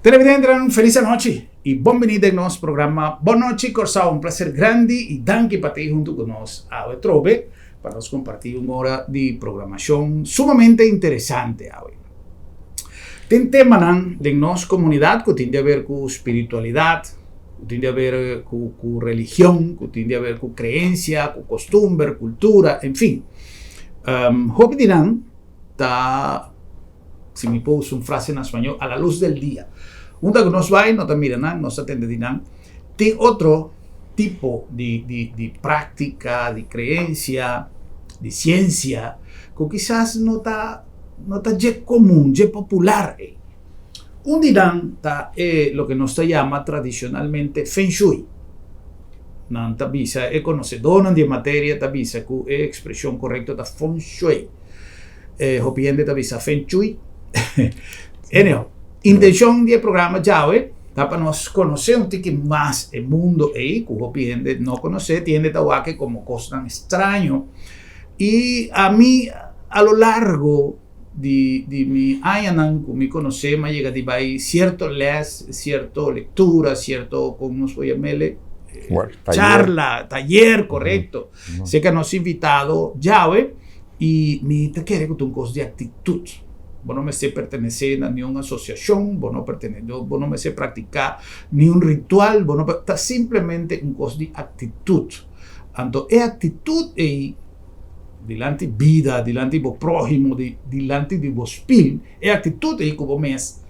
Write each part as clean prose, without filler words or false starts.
Televidente, feliz noche e benvenuti al nostro programma. Buona noche, Corsao, un piacere grande e danke per te junto con nos a Trove para nos compartir una hora de programación sumamente interesante hoy. Ten tema de nuestra comunidad que tiene a ver con espiritualidad, que tiene a ver con religión, que tiene a ver con creencia, con costumbre, cultura, en fin. Hoy dirán, si me puedo usar una frase en español, a la luz del día. Una que nos va y nos miran, nos atienden, tiene otro tipo de práctica, de creencia, de ciencia, que quizás no está común, es popular. Un dirán lo que nos llama tradicionalmente Feng Shui. Non tabisa è conocedor di materia, tabisa che è espressione corretta da Feng Shui. Hopiende tabisa Feng Shui. Anyhow, intención del programa ya para nos conocer un poquito más el mundo que hopiende no conocer, tiende a que como cosa tan extraño. Y a mí, a lo largo de mi año, me conocer, me llega de cierto cierta lectura, cierto, como nos voy a llamarle, charla, taller, correcto. Sé que nos ha invitado Yahweh y me te quiere con un cos de actitud. Vos no me sé pertenecer a ninguna asociación, vos no me sé practicar ni un ritual, vos no está simplemente un cos de actitud. Entonces, actitud es delante vida, delante de prójimo, delante de vos pil, actitud es como mes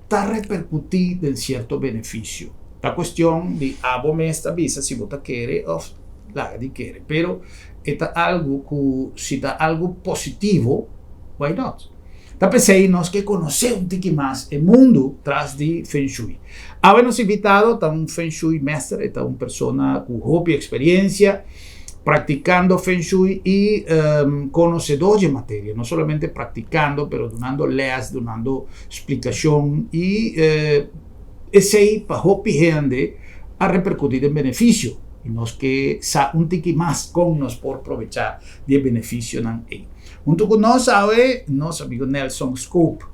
está repercutir en cierto beneficio. La cuestión de vos me está visa si vos te quiere o la de quiere, pero está algo que si está algo positivo, why not? Pensei nós que conhecer um pouquinho mais o mundo tras de Feng Shui. Habemos invitado a um Feng Shui mestre, a uma pessoa com hobby e experiência, praticando Feng Shui e conhecedor de matéria, não somente praticando, mas dando leis, dando explicação e esse para hobby gente a repercutir em benefício. E nós que sa um pouquinho mais com nós por aproveitar de benefício não é. Junto con nosotros, nuestro amigo Nelson Scoop.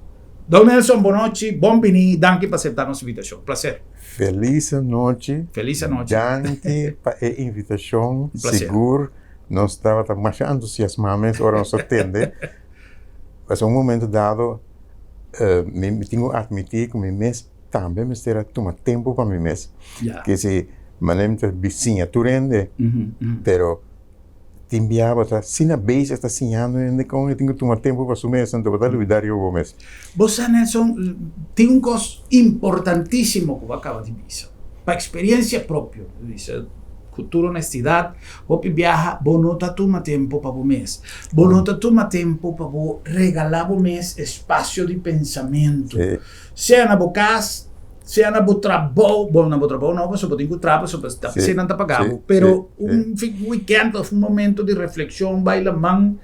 Don Nelson, buenas noches, bienvenido, danke por aceptar nuestra invitación. Placer. Feliz noche. Feliz noche. Danke por la invitación. Seguro, nos estaba más entusiasmados, ahora nos atende. Es un momento dado, me tengo que admitir que mi mes también me será tomar tiempo para mi mes. Yeah. Que si manera vizinha, tú rende, pero te enviava, sin a vez está ensinando ainda com eu tenho que tomar tempo para assumir essa então para olvidar eu vou mesmo. Você, Nelson, tem um coisa importantíssimo que você acaba de dizer. Para experiência própria, diz, cultura, honestidade, você viaja, você não está tomando tempo para você mesmo. Você não está tomando tempo para você regalar você mesmo espaço de pensamento. Seja na sua casa, seja na seu trabalho, bom, na seu trabalho não, você tem que trabalhar, você não está pagando, pero um weekend, um momento de reflexão, baila man,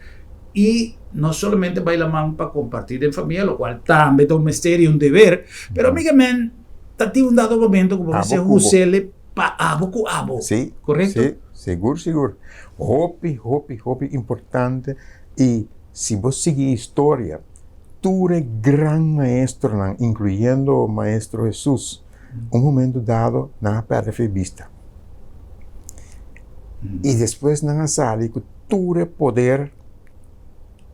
e não somente baila man para compartir em família, o qual também é um mistério, um dever, pero amigamente, está um dado momento que você usa para abo com abo, correto? Sim, seguro. Hobby, importante, e se você seguir a história, tú eres gran maestro, incluyendo Maestro Jesús, un momento dado, nada perde vista. Y después nada sale que tú eres poder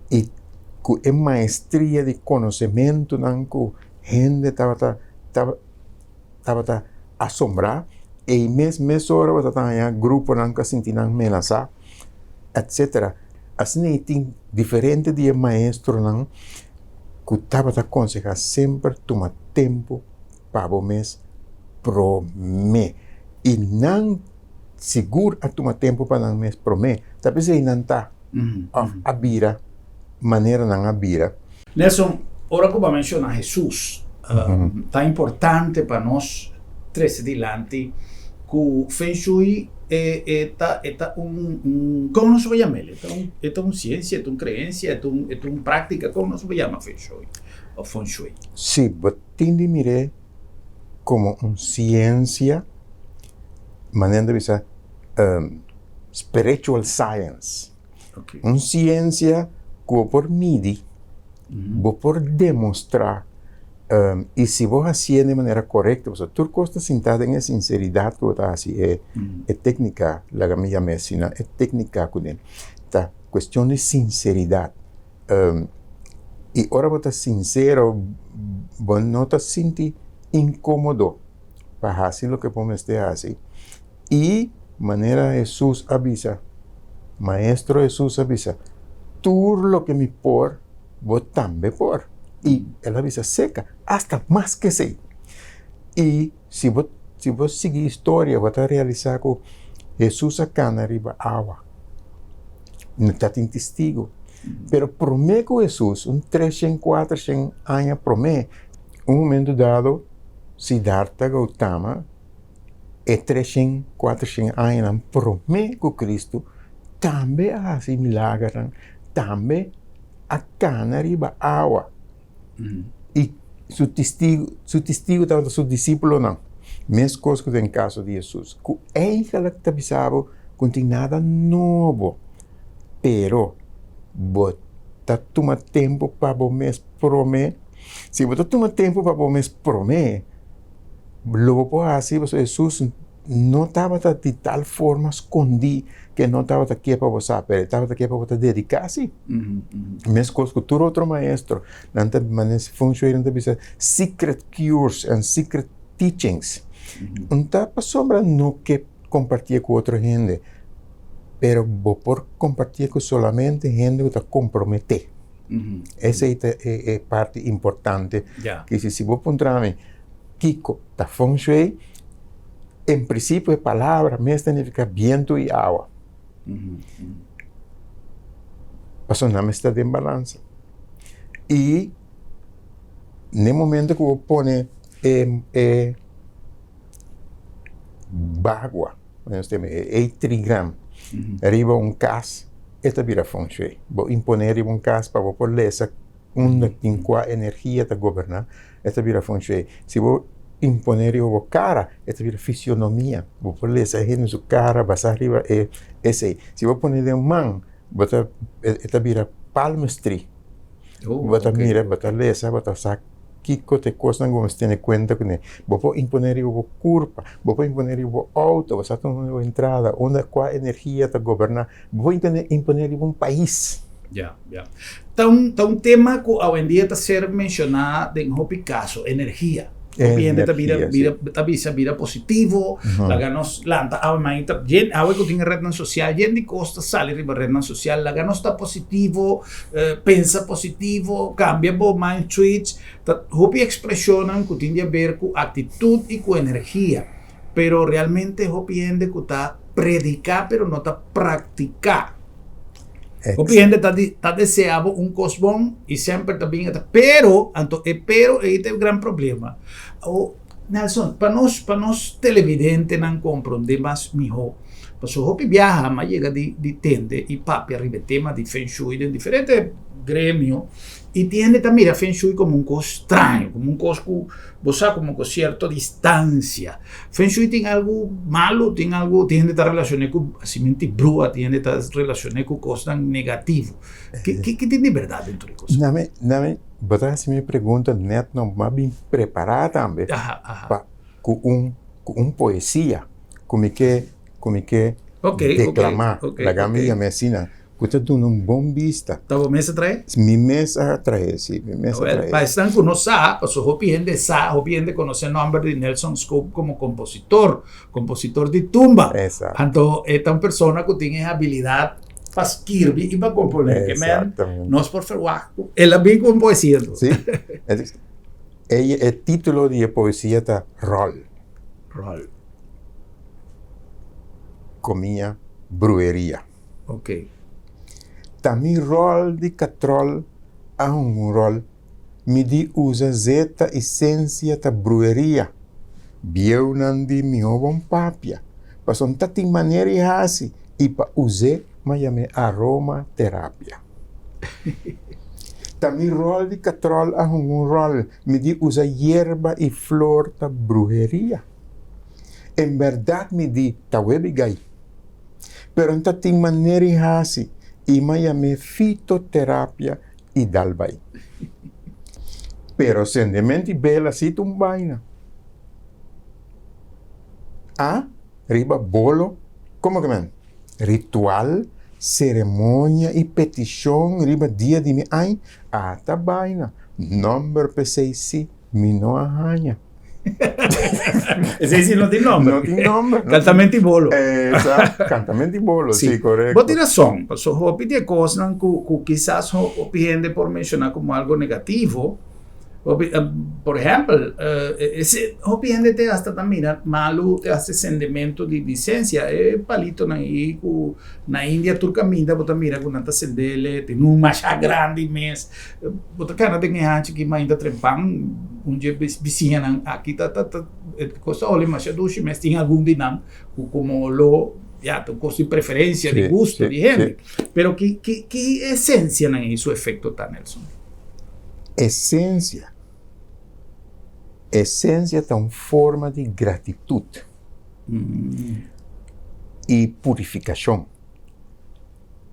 y que maestría de conocimiento, que gente estaba asombrada, y mes hora vas a estar grupo que sentir amenaza, etc. Así tem diferente de maestro, que estava a aconselhar sempre tomar tempo para você pro mim e não seguro a tomar tempo para não mês pro mim talvez aí não está a bira maneira não a bira. Nelson, ora que você menciona Jesus, tá importante para nós três adiante que o Feng Shui é como nos chamamos? É uma ciência, é uma crença, é uma prática, como nos chamamos Feng Shui? O Feng Shui. Sim, eu tendo mirar como uma ciência, maneira de dizer, spiritual science. Okay. Uma ciência que por medir, por demonstrar Y si vos hacías de manera correcta, o sea, tú estás sentado en la sinceridad que vos estás haciendo, es técnica, la gamilla medicina, es técnica con él. Esta cuestión de sinceridad. Y ahora vos estás sincero, vos no te sientes incómodo para hacer lo que vos me estés haciendo. Y manera Jesús avisa, Maestro Jesús avisa, tú lo que me por, vos también por. Y él avisa seca, hasta más que sí. Y si vos sigues historia, vas a realizar que Jesús acá arriba agua. No está en testigo. Pero promete que Jesús, 300, 400 años promete, un momento dado, Siddhartha Gautama, 300, 400 años, promete que Cristo también hace milagros, también acá arriba agua. Y su testigo estava su discípulo não. Mesma coisa que em caso de Jesus. Que ela te avisava que não tem nada novo. Pero, você toma tempo para você prometer. Se você toma tempo para você prometer, logo por assim, Jesus não estava de tal forma escondido que não estava aqui para você, mas estava aqui para você dedicar-se. Mesma coisa que todo outro maestro, não funciona secret cures and secret teachings. Não está para sombra no que compartir com outra gente, pero por compartir com solamente gente que está comprometer. Essa é a parte importante. Que se você perguntar-me, Kiko, está feng shui? En princípio, a palavra mesmo significa viento e água. Mas não está em balança. E, no momento que eu põe água, 8 gramas, arriba cas, esta vira feng shui. Vou imponer arriba cas para vou poder essa tem qual energia para governar, esta vira feng shui. Se vou imponer a cara, esta vira fisionomia. Vou pôr essa gente na sua cara, passar arriba, esse. Se vou pôr de mão, esta vira palmistry. Bota mira, bota essa, bota sac. Kiko te costa como se tiene cuenta con él. Vou imponer a curva, vou imponer a auto, vou sacar uma entrada, onde qual energia para governar. Vou imponer a país. Ya. Está un tema que hoy en día está ser mencionado en Hopi caso, energía. Vira positivo, la ganos lanta, agua que tiene red social, de costa sale riba red social, la ganos está positivo, pensa positivo, cambia bo mind switch, hopi expresionan que tiene que ver con actitud y con energía, pero realmente hopi gente que está predicar pero no está practicar. Hopi gente está deseando un cosbón y siempre también está, pero este es el gran problema. Nelson, para nos televidentes no comprender más mejor. Pues hopi viaja, mas llega de tende y papi arriba tema de Feng Shui de diferentes gremios y tiene también a Feng Shui como un cosa extraño, como un cosa que vos como con cierta distancia. Feng Shui tiene algo malo, tiene esta relación con cimiento brua, tiene esta relación con cosas negativas. ¿Qué tiene de verdad dentro de cosas? Name, você me pergunta, net não mais bem preparada também com poesia, como que declamar la gamilla medicina. Você tem bom vista. ¿Tá bom mesa trae? Mi mesa trae, sí, mi mesa trae. Para estar con nosotros, pues hopi gente conoce el nombre de Nelson Scope como compositor de tumba. Exacto. Tanto esta una persona que tiene habilidad para escribir y para componer. Que no es por ferguar. Él es bien con poesía. Sí. El título de poesía está Rol. Comía brujería. Ok. Também rol de catrol a rol me di usa zeta essência da brujeria. Bieu não di mi bom papia. Passam tati maneira e assim e pa usar mas aromaterapia. Também rol de catrol a rol me di usa hierba e flor da brujeria. Em verdade me di tawebigai. Pero tati maneira e assim e me fitoterapia e dalbai. Pero sentimenti bela si tumbaina. Riba bolo, como que man? Ritual, cerimônia e petição, riba dia de mi ai, ata baina. Number pesei si, mi no arranha. Ese sí no tiene nombre. No tiene nombre. Cantamento y bolo. Esatto, cantamento di bolo, sì, corretto. Vos tienes razón. Pues, hopi de cosas que quizás opinen por mencionar como algo negativo. Por ejemplo, opinen te hasta también malo te hace sentimiento de licencia. Palito na India turcaminda, bota mira con tanta sendele, tem macha grande mes. Bota cara tem gente que ainda trepang dia vizinha aqui tá coisa olha macha dushi mas tem algum dinam como lo ya tu cosa de preferencia, de gusto, de gente. Pero que esencia en su efecto tan Nelson? Essência está em forma de gratitude e purificação.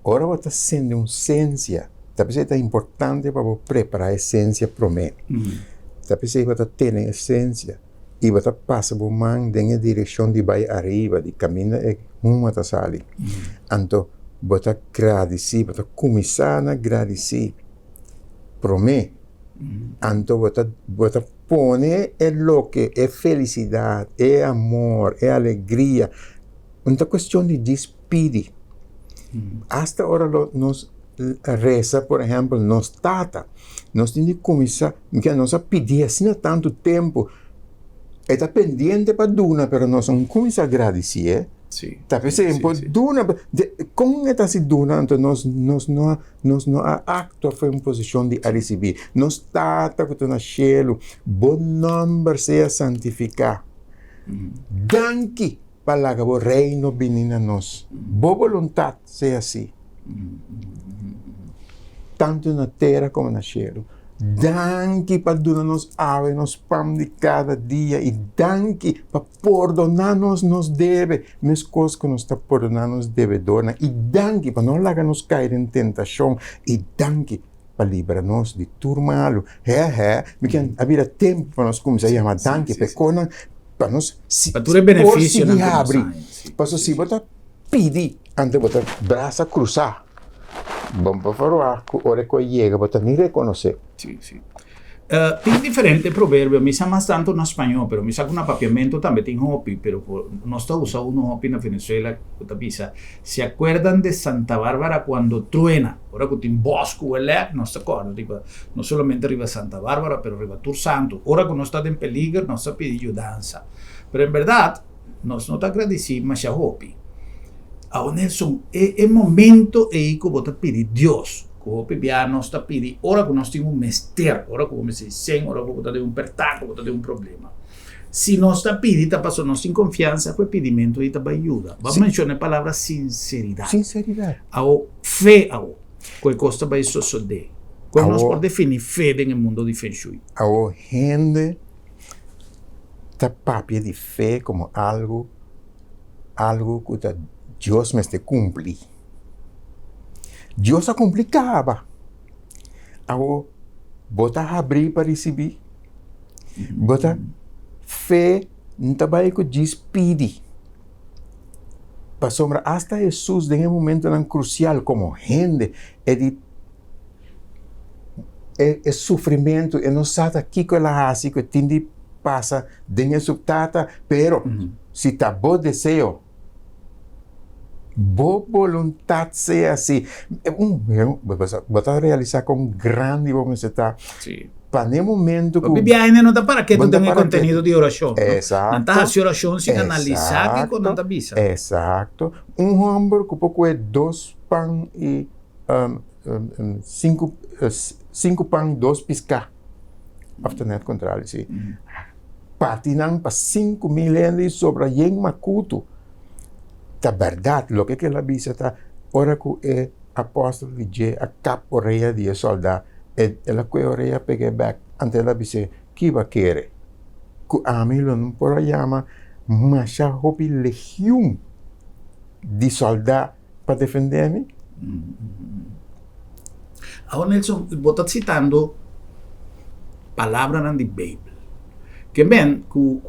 Ora, você sendo uma essência, talvez é importante para você preparar a essência para mim. Talvez você tenha essência e você passa por mão na direção de vai arriba, de caminho é uma da sali. Então, você agradece, você começar a agradecer para mim. Então, você põe o que é felicidade, é amor, é alegria. Uma questão de despedir. Hasta agora, nós reza, por exemplo, nós tata. Nós temos que começar, porque nós pedimos assim há tanto tempo. Está pendiente para Duna, mas nós não começamos a agradecer. Sí. Talvez Duna, como é que Duna, então nós não acto foi em posição de receber. Nós tata que na cielo, bom nome seja santificado. Danke para que o reino venha a nós. Boa vontade seja assim. Tanto na terra como na cielo. Danke para dar-nos água, nos pão de cada dia. E danke para perdonar-nos nos deve. Mas coisas que nos está perdonando nos devedora. E danke para não largar-nos cair em tentação. E danke para livrar-nos de tudo malo. Porque havia tempo para nós começar a chamar danke. Para nós para tudo benefício de abrir. Para se você pedir, antes de você braça cruzar. Vamos para falar, hora que chega, você nem reconhecer. Sí. Tem diferente proverbio, me chama tanto no espanhol, pero me saca un apapiamento también tem hopi, pero no está usando un hopi en Venezuela, ¿se acuerdan de Santa Bárbara cuando truena? Ahora que tem bosco, no se acuerdan, no solamente arriba Santa Bárbara, pero arriba Tur Santo. Ahora que no está en peligro, no se pide ayudanza. Pero en verdad, nos no te agradecemos más a hopi. A Nelson, é momento aí que você pedir Deus, que você piano está pedir, ora que nós temos um mestre, ora que você se sem, ora que você tem um pertaco, você tem um problema. Se nós está pedindo, está passando nós sem confiança, o pedimento aí está para ajuda. Vamos mencionar a palavra sinceridade. Sinceridade. A fé, que costa para isso suceder. Como nós podemos definir fé no mundo de Feng Shui? A gente está papia de fé como algo que está Deus me está cumprir. Deus a complicava. Agora, bota abrir para receber. Bota fé, não trabalha com despedir. Para sombra, hasta Jesus, em um momento tão crucial como gente, é sofrimento, e não sabe aqui que ela faz, que tem de passar dentro do tata, pero se está bom desejo, boa vontade seja assim. Você realizar com grande vontade. Sim. Para o momento que... Viagem não está para que tu tenha conteúdo de oração. Exato. Não está a oração sem analisar que não está visa. Exato. Homem que pouco é 2 pão e 5 pão, 2 piscar. Afternet contrário, sim. Patinam para 5 milênios sobre a macuto. A verdade, o que ela diz está, ora que é apóstolo de a cap orelha de soldado, ela que orelha pega back, ante ela diz, que vai querer? Que a mim não pode chamar, mas já houve legião de soldado para defender-me. Ahora, Nelson, vos estás citando palabra nan di Bible. Que men ku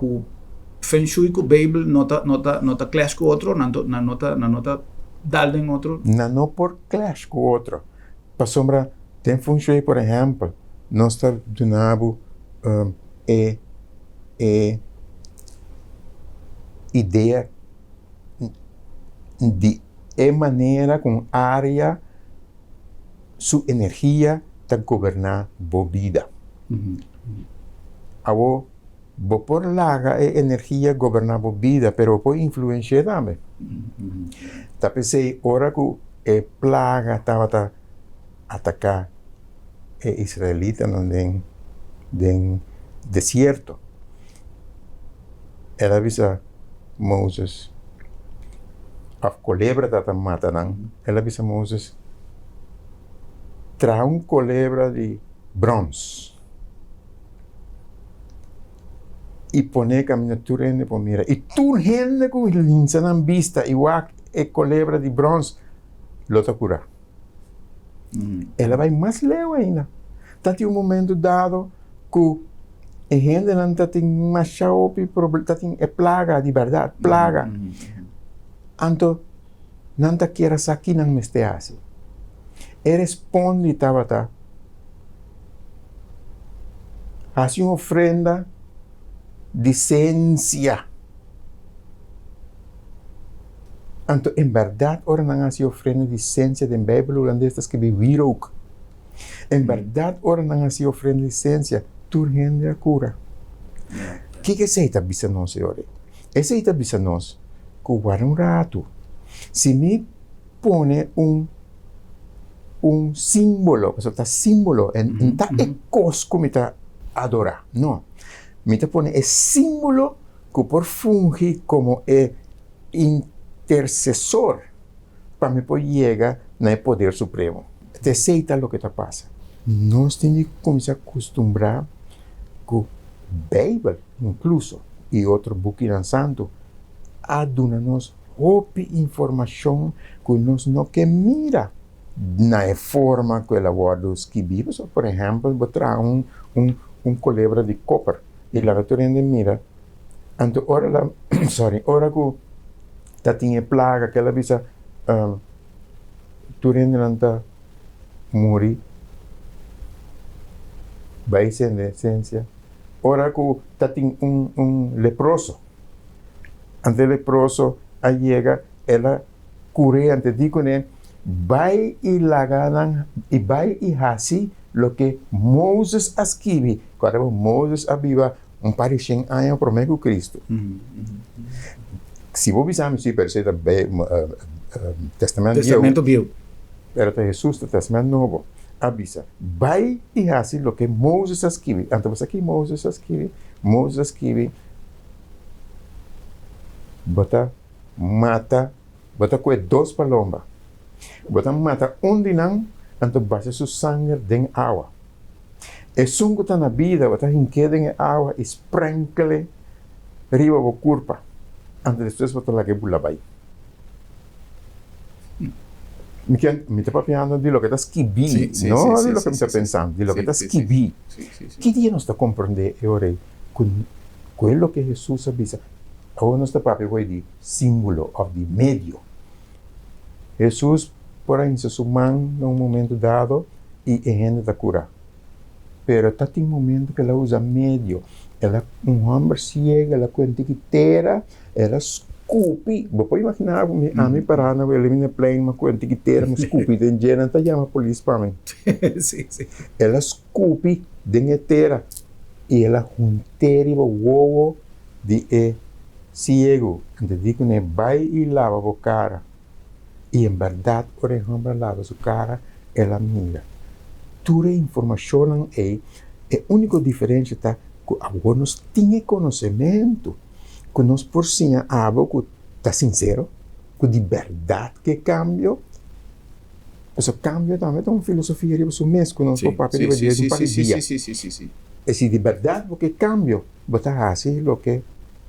Feng Shui ku Bible nota clash ku otro, nota dalden otro. No por clash com outro. Para sombra, tem Feng Shui, por exemplo, nós está donando ideia de maneira com área sua energia está governar a vida. Abo, por laga energia governar a vida, pero por influenciar também. Tá pensei, ora que plaga estava atacar israelita no deserto. Ela avisa Moses, a culebra estava matando. Ela avisa Moses, traz culebra de bronze e põe a miniatura em por mira. E tu gente com linha na vista igual a culebra de bronze, lo está curar. Ela vai mais leu ainda. Tá tem momento dado que a gente não tem machado tá tem plaga de verdade, plaga. Então não tá queira aqui não me este assim. Responde Tabata. Hace uma ofrenda de ciência. Então, em verdade, ora não hace ofrenda de ciência de Bíblia holandesas que viviram. Em verdade, ora não hace ofrenda de ciência, tu rende a cura. O que é essa bisa nós, senhor? Essa é a bisa nós, que guarda rato. Se me põe símbolo, porque está símbolo, não está cosco me está adorar, não. Me está põe símbolo que por fungir como intercessor para me poder chegar no poder supremo. Te aceita o que está passando. Nós temos que começar a acostumbrar com a Bíblia, incluso, e outro book santo, a dar-nos informação que nós não que mira na forma que ela guarda os escritos. Por exemplo, vou trazer culebra de copper e lá tu mira. Então, ora que tá tinha plaga, que ela visa tu não morrer, vai ser na essência. Ora que tá tinha leproso. Ante leproso, a chega, ela cure ante digo né, vai e laganan e vai e hasi lo que Moses escreve. Quando Moses aviva parecem anos para o Cristo. Se você sabe se percebe Testamento Viu. Era Jesus, o Testamento Novo. Avisa, vai e hasi lo que Moses escreve. Então, aqui Moses escreve, bota mata, bota com 2 palombas. Bota mata dinam, então base su sangue dentro água. E sungo tá na vida, bota hinqueda em água, sprinkle, riba o curpa. Antes depois bota lá que bula vai. Me está papiando de lo que está escribi, no de lo que me está pensando, de lo que está escribi. Que dia nós está compreendendo, ore, con quello que Jesus avisa. Agora nós está papiando de símbolo, of the medio. Jesus, por aí, se suman num momento dado e a gente está cura. Pero está tem momento que ela usa medio. Ela, homem ciego, ela conta que inteira, ela escupe. Você pode imaginar, a mim parando, ele me plane, uma conta que inteira, me escupe, tem gente que chama a polícia para mim. Sim. Ela escupe, tem inteira, e ela junteira o ovo de ciego. Então, digo, né, vai e lava a cara. E em verdade, por exemplo, lava sua cara, ela mira. Toda a informação é a única diferença está que agora nós temos conhecimento, que nós por cima algo que está sincero, que de verdade que cambio. Esse cambio também é uma filosofia de você mesmo, que nós papel de um par de dias. Sim. E se de verdade porque cambio, você assim o que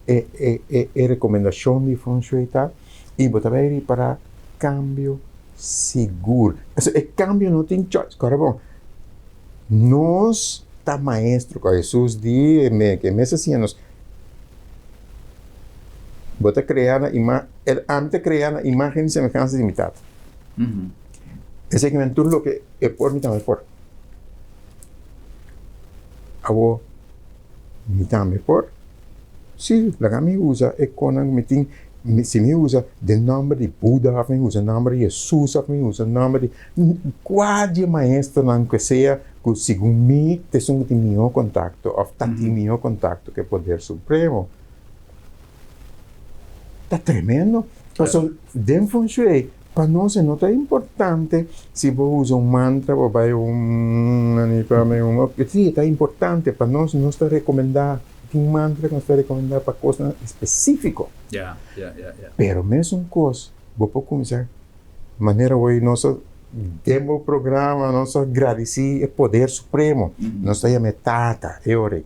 é recomendação de Feng Shui e você vai ir para cambio seguro. O cambio não tem choice. Agora, bom, nós está maestro, que Jesús di, que me nos bota crear el antes crear imagen y semejanza limitada. Ese que tú lo que es por mí también por. Abo mi también por. Sí, la que me usa es con si me usa el nombre de Buda, me usa el nombre de Jesús, me usa el nombre de cualquier maestro, aunque sea, que según mí, te son de mi contacto, o está de mi contacto, que poder supremo. Está tremendo. Claro. Den Feng Shui, para nosotros no es importante si vos usas un mantra o vas sí, está importante, para nosotros no está recomendado. Un mantra que nos está recomendado para cosas específicas. Ya. Pero mesmo cosas, vos puedes comenzar. De manera hoy, nosotros demos programa, nosotros agradecemos el poder supremo. Nosotros llamamos Tata, Eore.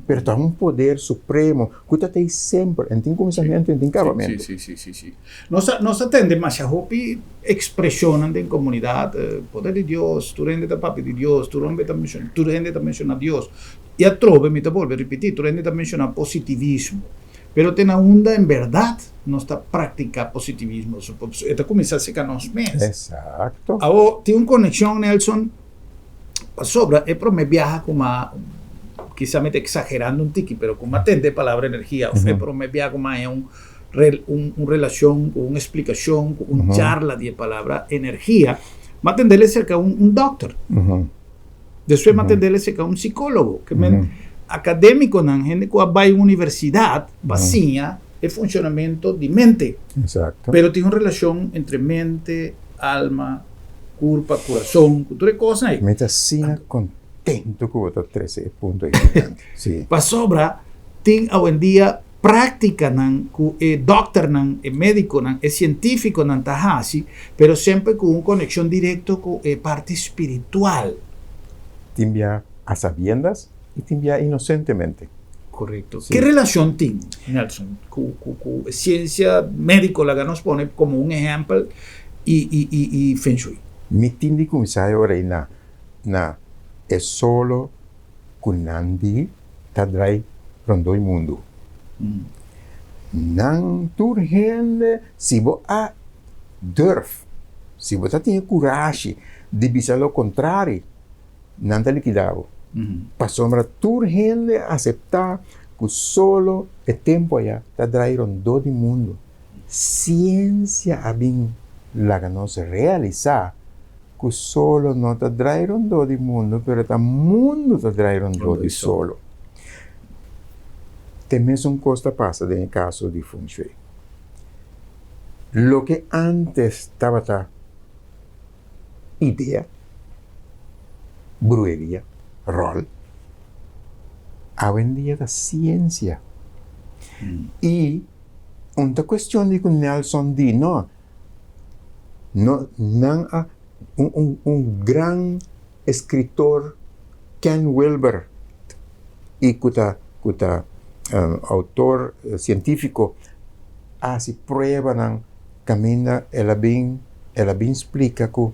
Pero está un poder supremo, que está sempre, en começamento, em acabamento. Sí. Nos atende mais a hopi expresión en comunidad, poder de Dios, tu rende da papi de Dios, tu rende da menciona Dios. E a trove, mi te vuelve a repetir, tu rende da menciona positivismo. Pero ten onda en verdad, no está práctica positivismo. Esto comienza a secar nos meses. Exacto. Ahora, tiene una conexión, Nelson, sobra, e pro me viaja como a quizá me esté exagerando un tiki, pero como atende palabra energía, pero me viaja como a una relación, una explicación, una charla de palabra energía, me atenderle cerca a un doctor. Después me atenderle cerca a un psicólogo, que académico, gente que va a una universidad, vacía el funcionamiento de mente. Exacto. Pero tiene una relación entre mente, alma, culpa, corazón, cultura y cosas. Me está contento que vos 13 puntos. Sí. Para sobra, tiene hoy en día práctica, doctor, médico, científico, pero siempre con una conexión directa con la parte espiritual. Timbia a sabiendas y timbia inocentemente. Correcto. Sí. ¿Qué relación tiene, Nelson, con ciencia médica, la que nos pone como un ejemplo, y Feng Shui? Mi tindi comisario ahora es solo kunandi tadrai rondo il mundo. Nan turgende si vos a durf, si vos tiene coraje de pensar lo contrario, nan te liquidavo. Pa sombra turgende aceptar que solo el tiempo allá tadrai rondo il mundo. Ciencia abin la que no se realiza que solo no te trajeron do di mundo, pero el mundo te trajeron do di solo. También son cosas pasa en el caso de Feng Shui. Lo que antes estaba idea, brujería, rol, hoy en día es ciencia. Y una cuestión de que Nelson di, no un gran escritor, Ken Wilber, y cuta autor científico, hace prueba, camina, ela bien explica que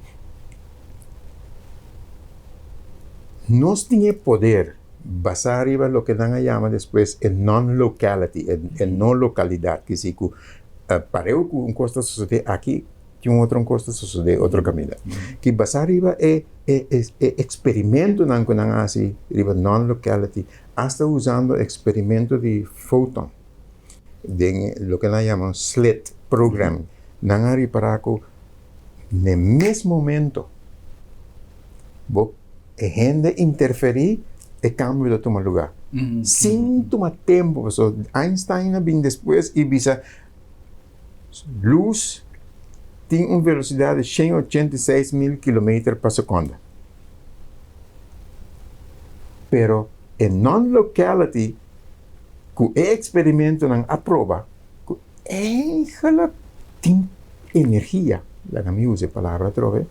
nos tiene poder basar en lo que dan llama después en non-locality, en no localidad, que si pareo que un costa sucede aquí, que un otro costa sucede otro camino. Que basar arriba experimento nan así, riba non-locality, hasta usando experimento de photon, de lo que llaman slit program, nan ari para que en el mismo momento, gente interferir el cambio de tomar lugar. Sin tomar tiempo, so Einstein vino después y visa luz tiene una velocidad de 186.000 km por segundo. Pero en non-locality, que el experimento aprueba, que tiene energía, la que me use palabra trove,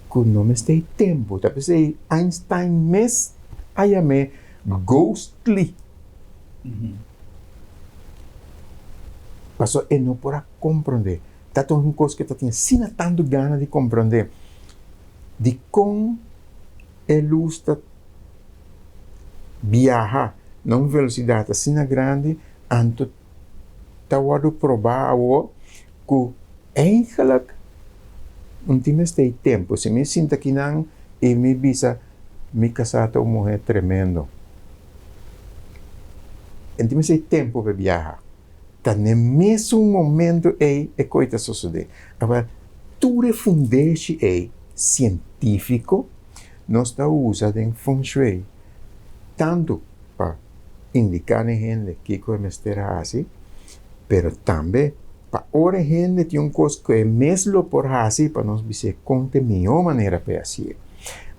que no me esté tiempo. Entonces Einstein mes ayame ghostly. Pasó no podrá comprender. Tato una cosa que tiene sin tanto ganas de comprender de cómo el luz está viaja numa velocidade assim grande, anto tawado provar que eigenlijk ultimamente tem tempo. Se me sinto aqui não, e me bisa, me casata uma mulher tremendo. Ultimamente tem tempo para viajar. Tá no mesmo momento é coisa suceder. Agora, tudo fundeste científico, nós está usando em Feng Shui, tanto para indicar a gente que como estará assim, pero também para a gente tem coisa que é mesmo por assim, para nós dizer conte melhor maneira para fazer.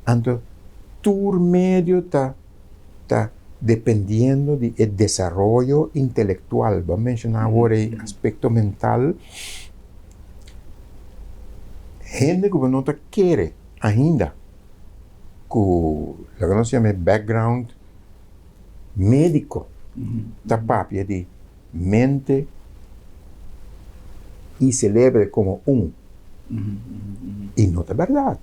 Então, todo medio está dependiendo del desarrollo intelectual. Vamos a mencionar ahora el aspecto mental. Gente que no te quiere ainda, que lo que nos llama background médico, está papia de mente y cerebro como un. Y no es verdad.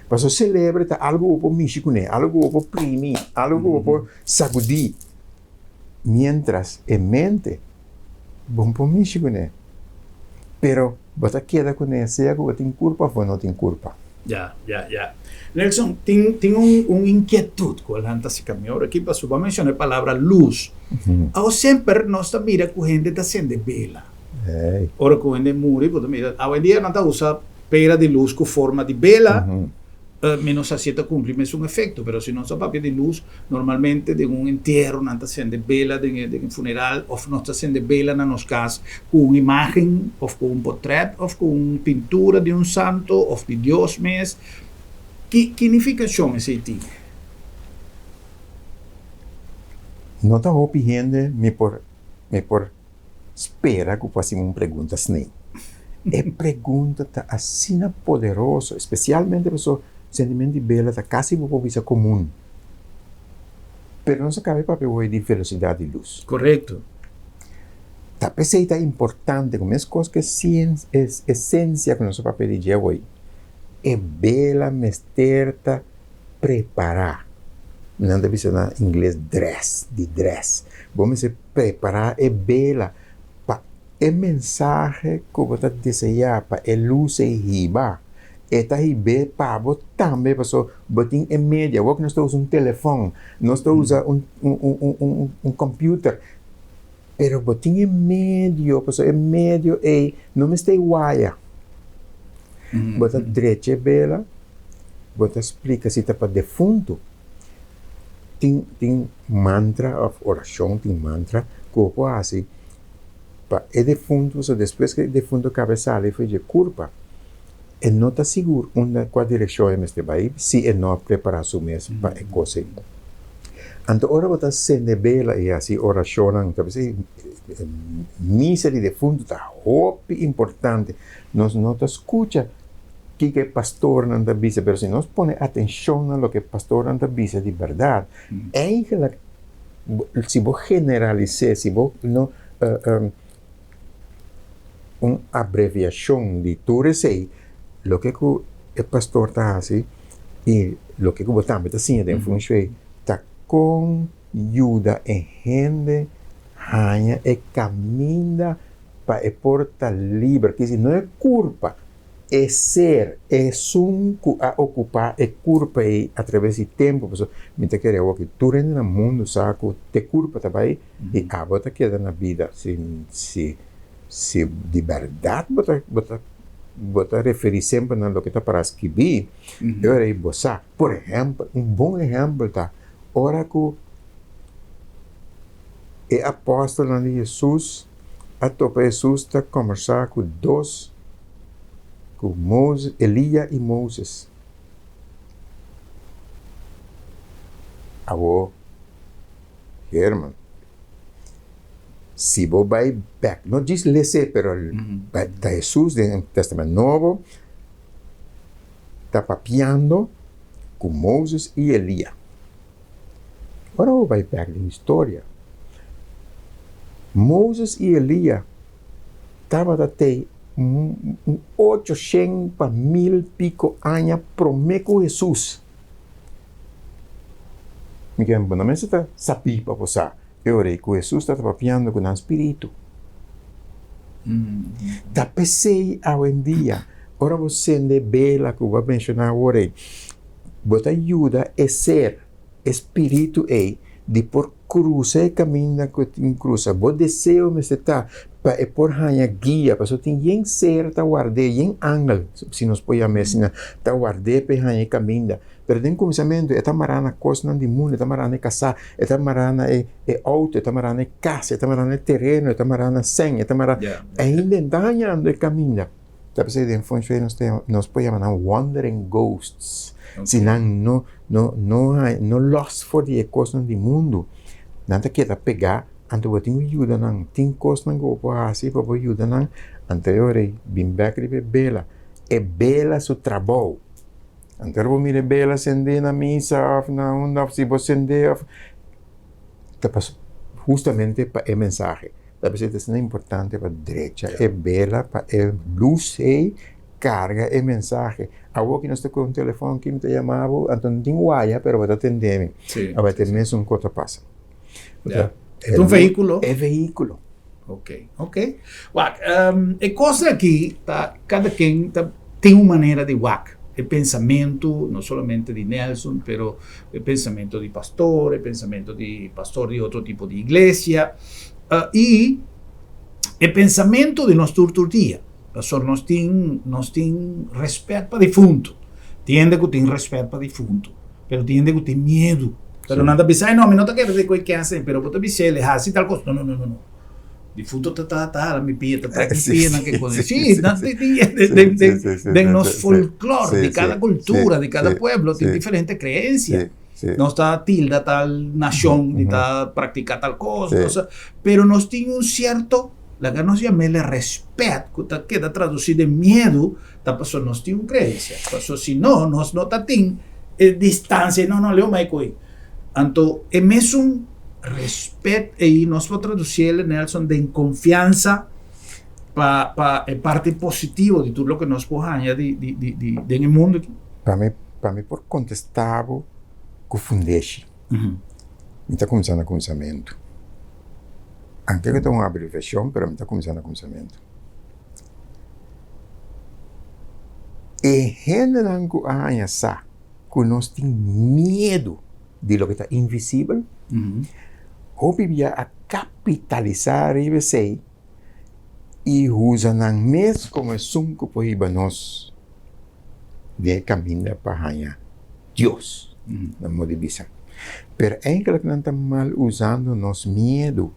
Mas o cérebro está algo para mexer, algo para oprimir, algo para sacudir. Mientras a mente, bom para mexer. Pero você queda com ele, seja que você tem culpa ou não tem culpa. Ya. Nelson, tengo una inquietud con la gente que ahora aquí pasó, va a mencionar la palabra luz. Ahora siempre nos mira que gente está haciendo vela. Ahora que gente muri, pues mira, hoy en día no está usa pera de luz con forma de vela, menos así está cumple un efecto, pero si no está papel de luz, normalmente de un entierro, no está haciendo vela de un funeral, o no está haciendo vela en los casos con una imagen, o con un portrait, o con una pintura de un santo, o de Dios mesmo. ¿Qué significa eso, ese tipo? No está opinando me por espera que faça uma pergunta assim. É pergunta tá assim poderosa, especialmente para o sentimento de bela tá quase uma coisa comum. Pero não se cabe para o de velocidade de luz. Correto. Tá pensei tá importante, como as coisas que é essência que nosso papel de hoje. É bela, mesterta, preparar. Não deve ser na inglês dress. Vamos dizer, preparar é bela. É mensagem que você deseja para a luz e riba. Esta riba para você também, para você botar em média. Você não está usando um telefone, não está usando um computer. Pero botar em médio, para em médio é, não me está igual. Você direita bela, você explica se está para defunto. Tem mantra, oração, tem mantra, que eu faço. É defunto, depois que o defunto cabeçalha e foi de culpa, ele não está seguro qual direção é este país, se ele não prepara o mesmo para a coisa. Então, agora você sente bela e assim, oração, talvez missa de defunto está muito importante. Nós não escuta o que o pastor não está dizendo, mas se nós põe atenção no que o pastor não está dizendo de verdade, se você generalizar, se você não uma abreviação de tudo isso aí, o que o pastor está assim, e o que o também está assim, de Feng Shui, está com ajuda em gente, ganha e caminha para a porta livre, que não é culpa, é ser, é sunco a ocupar, é culpa aí através do tempo, porque me te querer que tudo no mundo sabe que te culpa também, e a bota queda na vida, se de verdade você referir sempre no que está para escrever, eu irei botar, por exemplo, bom exemplo está, ora que o apóstolo de Jesus, a topa Jesus está conversando com dois, com Moisés, Elias e Moisés. Agora, irmão, se você vai back, não diz lecer, mas Jesus, no Testamento Novo, está papiando com Moisés e Elias. Agora você vai back na história. Moisés e Elias estavam até 800 para 1000 pico anos prometido Jesus. Mi que bona mesa ta sapi pa posa. E ora que Jesus está papiando con un espírito. Da pensei hoje em dia, ora você de bela que eu vou mencionar agora, bota ajuda a ser espírito de por cruza e caminha que tem cruza, bo desejo me está para é por hanha guia, para só tem yen ser ta guarde, yen angle, se nos põe a mesina, ta guarde pe hanha caminha. Pero tem começamento, é tamarana coisa de mundo, é tamarana casar, é tamarana é auto, é tamarana casa, é tamarana terreno, é tamarana sem, é tamarana ainda danhando o caminho. Tá pensando em função nós põe a wandering ghosts. Se não lost for the coisa de mundo, nada que tá pegar, ante o tem ajuda não, tem coisa não go para assim para ajuda não, anterior bem back de bela, é bela seu trabalho. Anterior vou mire bela acender na missa, na onda, se você acender, justamente para a mensagem. Deve ser isso é importante para a direita, é bela para a luz e carga a mensagem. Agora que nós estamos com o telefone que me chamava, então não tem guaia, mas vai atender-me. Vai ter mesmo um coisa passa. É um veículo? É veículo. Ok. É coisa aqui, tá, cada quem tem uma maneira de WAC. El pensamento, no solamente de Nelson, pero el pensamiento de pastor, el pensamiento de pastor de otro tipo de iglesia, y el pensamiento de nuestro día. Pastor, nos tiene respeto para difunto. Tiende que tiene respeto para difunto, pero tiende que tiene miedo. Pero nada pensar, no, me no te quiero decir qué hacen, pero vos te dices, les hace tal cosa. No. Difunto tá, mi pia, tá que coisa. Sim, de nos folclore, de cada cultura, de cada pueblo, tem diferentes creencias. Não está tilda tal nación, de tá practicar tal cosa, pero nos tiene un cierto, la que nos llama el respeto, que está traducido en miedo, tá pasó nos tiene una creencia. Pasó si no, nos no tá tiene distancia, no, leo mai coi. Anto, é mesmo respeto, e nós podemos traduzir, Nelson, de confiança para a parte positiva de tudo o que nós podemos ganhar no mundo. Para mim, por contestar, que fundeixe. Está começando a conhecimento. Antes que tenha uma abreviação, mas está começando a conhecimento. E generalmente, que nós temos medo de lo que está invisível, ou vivia a capitalizar isso e usa não mesmo como sunco por nós de caminhar para ganhar Deus na motivação. Pero ainda que não está mal usando nos medo,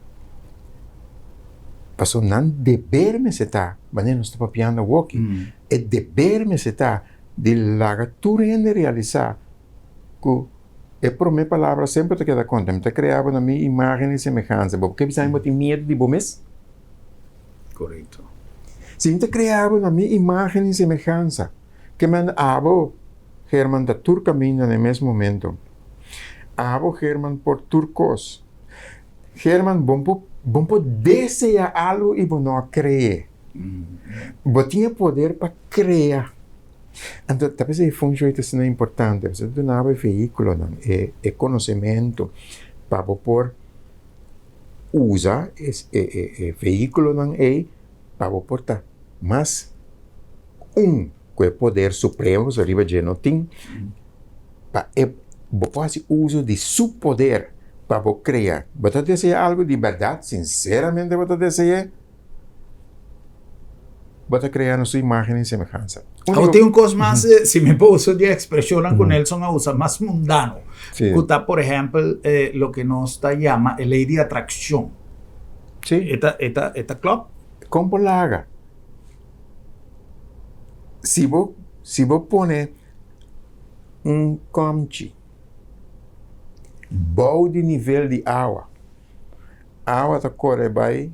passou não dever me setar, mas não está papiando walking, é dever me setar de laga tu rende realizar que é por minha palavra sempre te queda conta, me te criava na minha imagem e semelhança, porque precisamos ter medo de bomes. Correto. Se me te criava na minha imagem e semelhança, que me abo Herman da tur caminha no mesmo momento, abo Herman por turcos, Herman bom desejar algo e bom não crer, bom tinha poder para criar. Então, talvez a função é importante, você tem um veículo, é conhecimento para poder usar esse veículo para poder mas que é poder supremo, se arriba de não tem, para fazer uso de seu poder para criar. Você deseja algo de verdade, sinceramente você deseja, você criar a sua imagem e semelhança. Ahora tengo un cosa más, si me puedo usar de expresión con Nelson a usar, más mundano. Que está, por ejemplo, lo que nos llama ley de atracción. Sí. Esta club. ¿Cómo la haga? Si vos pones un comchi, bom de nível de água está corre vai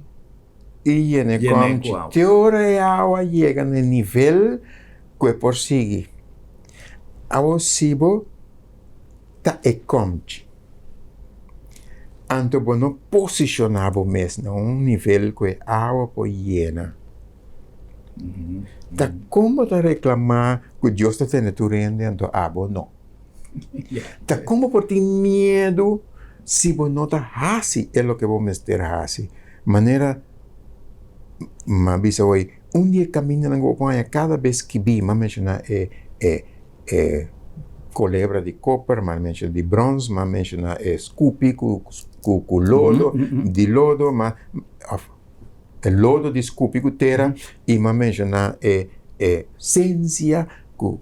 e en el comchi. Teoria a água chega no nível que por seguir. Agora, se você está comchi, então você não posicionar mesmo num nível que a água pode llena. Tá como tá reclamar que Deus está tendo tu rende, então água não. Tá como por ti medo se você não tá assim, é o que vou mester assim. Maneira, mas bisa hoje, dia caminha na Goiânia, cada vez que vi, mas menciona colebra de copper, mas menciona de bronze, mas menciona Scoopy com lodo, de lodo, mas lodo de Scoopy com terra, e mas menciona ciência com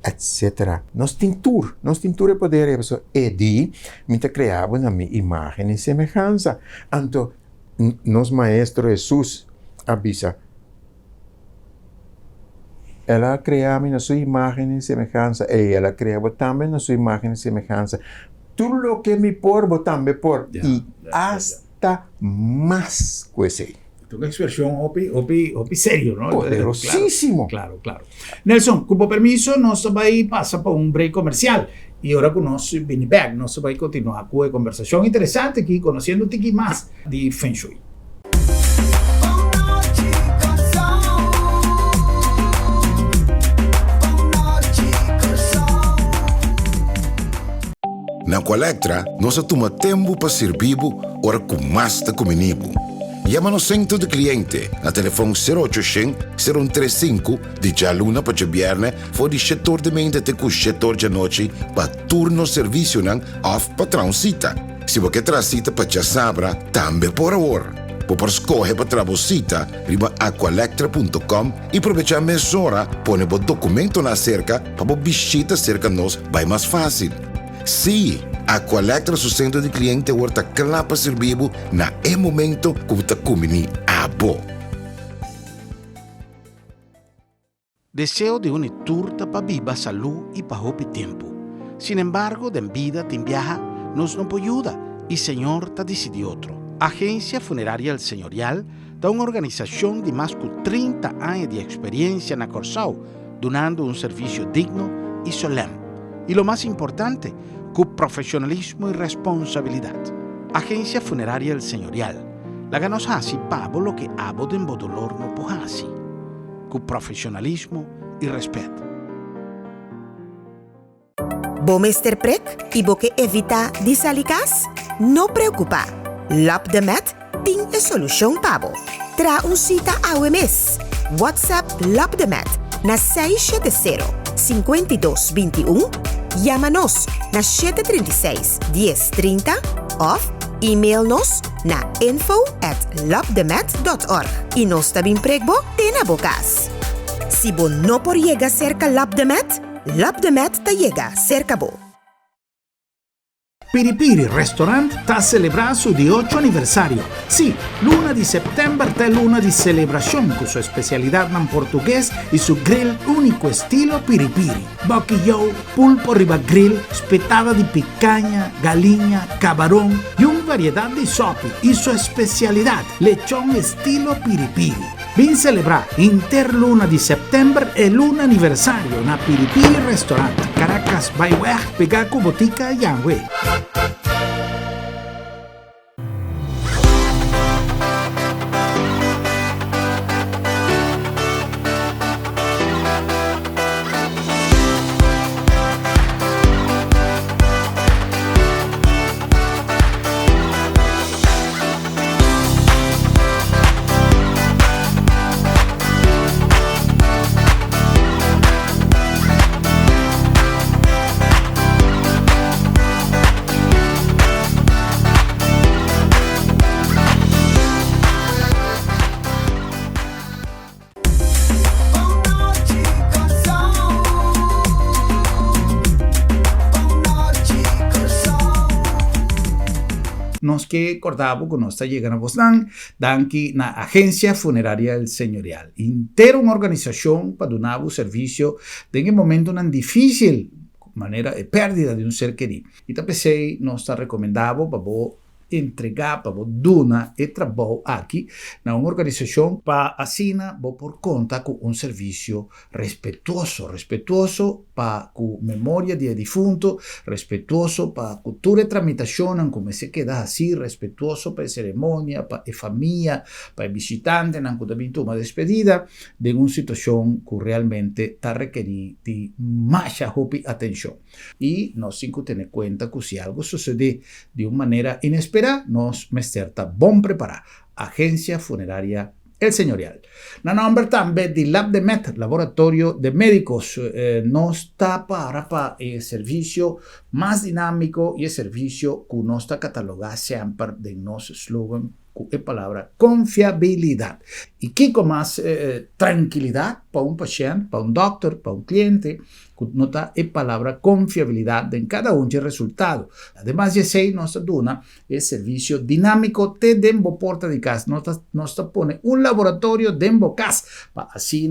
etc. Nós tintura poder de minha criava na minha imagem e semelhança. Então, nosso maestro Jesus avisa, ela criava na sua imagem e semelhança, e ela criava também na sua imagem e semelhança. Tudo o que me por, vou também por, e hasta mais coisa. Una expresión opi serio, ¿no? Poderosísimo. Claro. Nelson, con permiso, nos va a pasar por un break comercial. Y ahora con nos viene back, nos va a continuar con una conversación interesante aquí, conociendo un tiki más de Feng Shui. Na Colectra, nós toma tempo para servir ora com mais de comunibo. Llama no centro de cliente na telefone 0800-035 de dia luna para dia viernes for de 7 de manhã até 7 de noite para turno serviço não off patrão cita. Se você quer cita para dia sabra, também por hora. Por escolher para trabalhar riba aqualectra.com e aproveitar a mesura, põe o documento na cerca para visita cerca nós vai mais fácil. Sim, a Colectra su centro de cliente horta clapa servibo na momento que está comini abo. Deseo de una turta para viva salud y para hopi tiempo. Sin embargo, de vida te viaja nos no ayuda y Señor te decidió otro. Agencia Funeraria El Señorial da una organización de más de 30 años de experiencia en Corsao, donando un servicio digno y solemne. Y lo más importante, con profesionalismo y responsabilidad. Agencia Funeraria El Señorial. La ganos así pavo lo que abo de dolor no pojasi. Con profesionalismo y respeto. Bo Mr. Prek y bo que evita disalicas? No preocupa. Lap de Met tiene solución pavo. Tra un cita a mes. WhatsApp Lap de Met na 670-5221. Llámanos na 736-1030 of e-mail-nos na info@labdemet.org y nos tabing pregbo tena bocas. Si bo no por llega cerca Labdemet te llega cerca bo. Piripiri Restaurant está celebrando su 18 aniversario. Sí, luna de septiembre está luna de celebración con su especialidad en portugués y su grill único estilo piripiri. Boquillou, pulpo riba grill, espetada de picaña, galinha, camarón y una variedad de sopi. Y su especialidad, lechón estilo piripiri. Vin celebrar interluna de septiembre e luna aniversario na Piripiri Restaurant, Caracas, Bayweg, Pegaco, Botica, Yangwei. Nos que acordamos que nos está llegando a Boston, danki na Agencia Funeraria El Señorial. Inteira una organización para donar un servicio en un momento tan difícil, manera de pérdida de un ser querido. Y también nos está recomendado para entregar, para donar e trabalho aqui na uma organização para assina por conta com um serviço respetuoso para com memória de defunto, respetuoso para cultura e tramitação, como se queda assim, respetuoso para a cerimônia, para a família, para o visitante, não também uma despedida de uma situação que realmente está requerida de mais atenção. E nós temos que ter em conta que se algo sucede de uma maneira inesperada, nós está bom preparar. Agência Funerária El Señorial. Na nombre también de LabDemet, Laboratorio de Médicos, nos está para el servicio más dinámico y el servicio que nos está catalogado siempre de nuestro slogan, con la palabra confiabilidad. Y que con más tranquilidad para un paciente, para un doctor, para un cliente, nota la palabra confiabilidad en cada uno de los resultados. Además, ya sé, nos da el servicio dinámico de Dembo Porta de Casa. Nos pone un laboratorio Dembo Casa para así,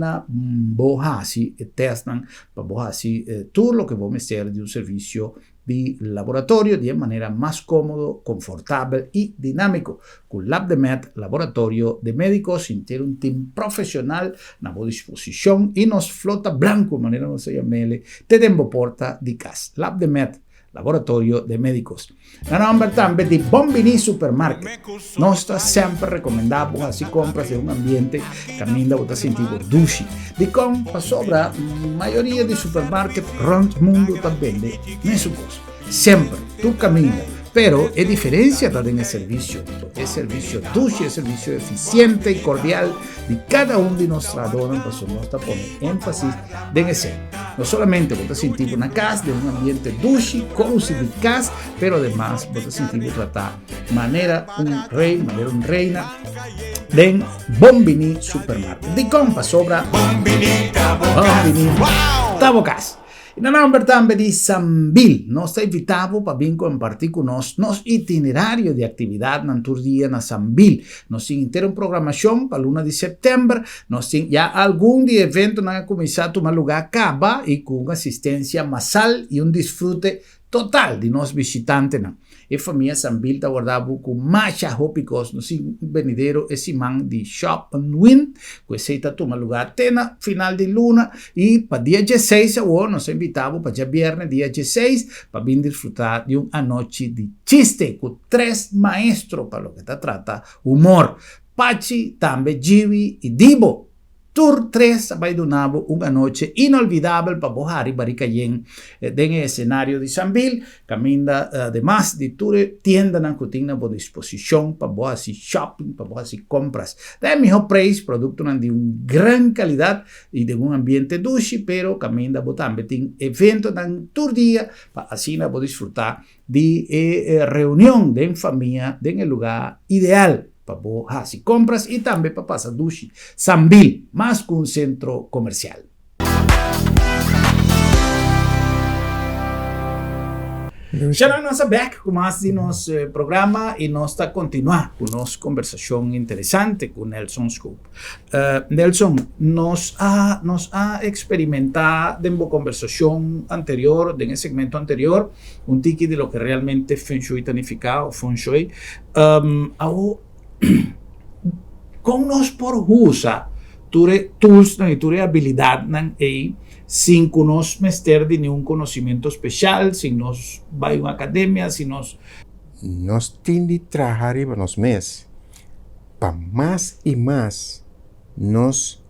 así testan, para así todo lo que vamos a hacer de un servicio de laboratorio de manera más cómodo, confortable y dinámico. Con LabDemet, Laboratorio de Médicos, sin tener un team profesional a boa disposición y nos flota blanco, de manera no se llame, te Dembo Porta de Casa. LabDemet, Laboratorio de Médicos. La nombre también de Bombini Supermarket. Nos está siempre recomendado así compras de un ambiente camina a sentido dushi. De compra sobra mayoría de supermarket around el mundo también de Nesugos. Siempre tú caminas. Pero es diferencia en el servicio. Es servicio dushi, es servicio eficiente y cordial de cada uno de nuestros donos. Por eso nos está poniendo énfasis en ese. No solamente vos te sentís una casa de un ambiente dushi, cozy de casa, pero además vos te sentís tratar manera un rey, manera un reina de Bombini Supermarket. De compa sobra Bombini Tabocas. Na nombre también de Sambil, nos está invitado para vir compartir con nos itinerario de actividad en tu día en Sambil. Nos tiene una programación para el 1 de septiembre, nos tiene ya algún día evento que comenzar a tomar lugar acaba y con una asistencia masal y un disfrute total de nos visitantes. E família Sambil está guardado com mais hópicos no venidero esse man de Shop and Win, que se está tomando lugar na final de luna e para dia 16 nos invitamos para dia viernes dia 16 para vir disfrutar de uma noite de chiste com 3 maestros para lo que está trata humor, Pachi, também Jibi e Dibo. Tour 3 vai donar uma noite inolvidável para Bohari Baricayen en el escenario de Sambil. Caminda además de tour tienda na cotina por disposición para boa así shopping, para boa así compras. De mejor precio, producto de una gran calidad y de un ambiente dushi, pero caminda también tiene eventos en tour día para así por disfrutar de reunión de familia en el lugar ideal para así compras y también para pasar dushi. Sambil, más que un centro comercial. Já nós back com mais de nosso programa e nós está continuar com nossa conversação interessante com Nelson Scoop. Nelson, nós ha experimentado en la conversación anterior, en el segmento anterior, un tiki de lo que realmente Feng Shui significa o Feng Shui. Con nos por usa tools e ture habilidad e sin que nos mester de nenhum conhecimento especial, sin nos vai a uma academia, sin nos... Nós temos de trabalhar para nós mesmos, para mais e mais nos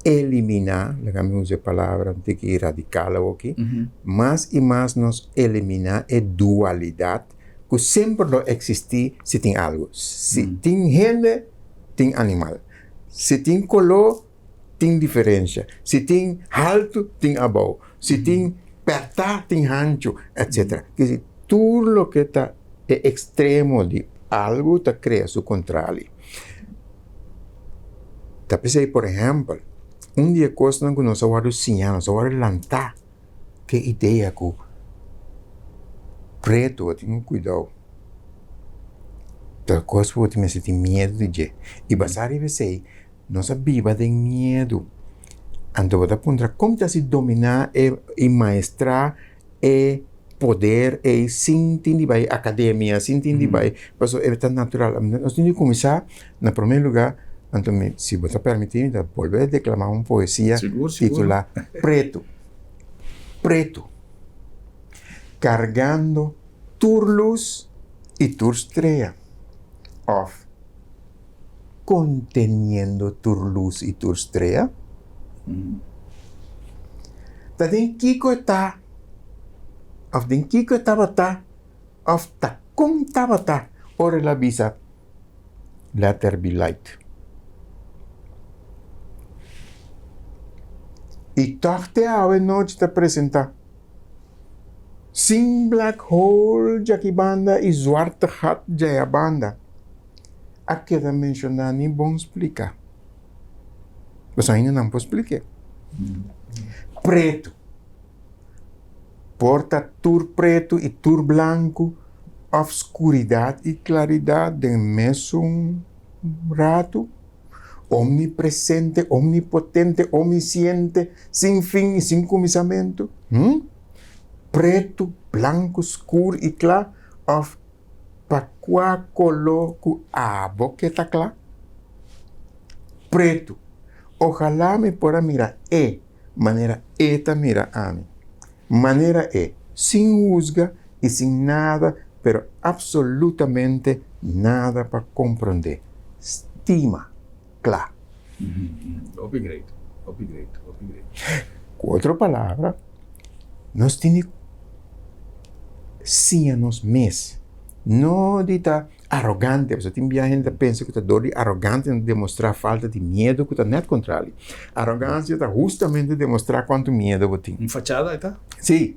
eliminar, digamos usar a palavra que radical aqui, mais e mais nos eliminar a dualidade que sempre não existe se tem algo. Se tem gente, tem animal. Se tem color, tem diferença. Se tem alto, tem abaixo. Se tem perto, tem ancho, etc. Quer dizer, tudo o que está extremo de algo está cria seu contrário. Tá pensei, por exemplo, dia coisa que nós vamos ensinar, nós vamos lançar que ideia que preto tem cuidado. Tal coisa que me senti medo de dizer. E basar e pensei, nós viva de medo. Então, vou apontar como se dominar e maestrar e poder sin tindi by academia, sin tindi by, paso é tan natural. Nós temos que começar, no primeiro lugar, então, se você permitir, volver a declamar uma poesia titulada Preto. Preto. Cargando turluz e turstrea. Of. Conteniendo turluz e turstrea. Den kiko está. Of den kiko tabata. Of ta kung tabata. Ore la bisa. Let there be light. E tochte a noite te apresentar. Sin black hole jaki banda e zwarte gat jaya banda. Aquela mencionar nem bom explicar. Mas ainda não posso explicar. Preto. Porta tur preto e tur branco. Obscuridade e claridade de mesmo rato. Omnipresente, omnipotente, omnisciente, sem fim e sem começamento. Preto, branco, escuro e claro. Of Paqua coloco a boqueta clara. Preto. Ojalá me pueda mirar maneira eta mira a mim. Maneira sem juzga e sem nada, pero absolutamente nada para compreender. Estima, claro. Upgrade. Com outra palavra, nós temos sim a nós mesmos. Não de estar arrogante. Você tem gente que pensa que está doido arrogante de demonstrar falta de medo, que está net contrário. Arrogância está justamente demonstrar quanto medo você tem. Fachada, está? Sim.